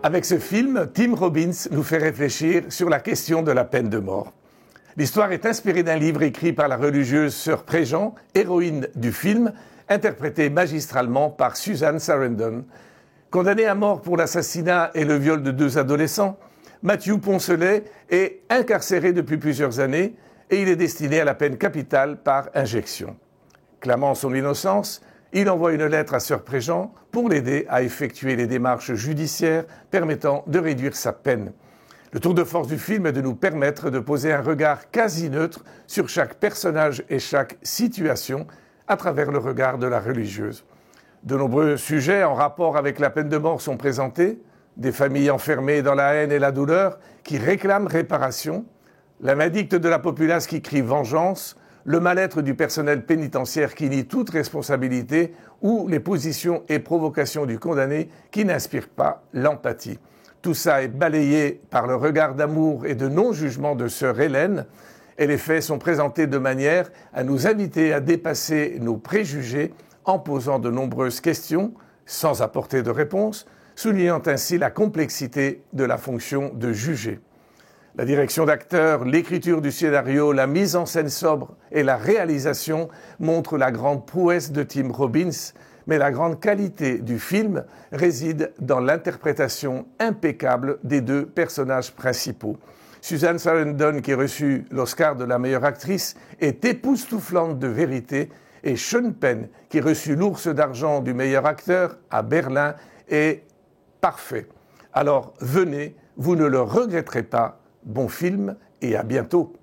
Avec ce film, Tim Robbins nous fait réfléchir sur la question de la peine de mort. L'histoire est inspirée d'un livre écrit par la religieuse sœur Préjean, héroïne du film, interprétée magistralement par Susan Sarandon. Condamné à mort pour l'assassinat et le viol de 2 adolescents, Matthew Poncelet est incarcéré depuis plusieurs années et il est destiné à la peine capitale par injection. Clamant son innocence, il envoie une lettre à sœur Préjean pour l'aider à effectuer les démarches judiciaires permettant de réduire sa peine. Le tour de force du film est de nous permettre de poser un regard quasi neutre sur chaque personnage et chaque situation à travers le regard de la religieuse. De nombreux sujets en rapport avec la peine de mort sont présentés, des familles enfermées dans la haine et la douleur qui réclament réparation, la vindicte de la populace qui crie vengeance, le mal-être du personnel pénitentiaire qui nie toute responsabilité ou les positions et provocations du condamné qui n'inspirent pas l'empathie. Tout ça est balayé par le regard d'amour et de non-jugement de sœur Hélène et les faits sont présentés de manière à nous inviter à dépasser nos préjugés en posant de nombreuses questions sans apporter de réponse, soulignant ainsi la complexité de la fonction de juger. La direction d'acteurs, l'écriture du scénario, la mise en scène sobre et la réalisation montrent la grande prouesse de Tim Robbins, mais la grande qualité du film réside dans l'interprétation impeccable des 2 personnages principaux. Susan Sarandon, qui a reçu l'Oscar de la meilleure actrice, est époustouflante de vérité, et Sean Penn, qui a reçu l'Ours d'argent du meilleur acteur à Berlin, est parfait. Alors venez, vous ne le regretterez pas. Bon film et à bientôt.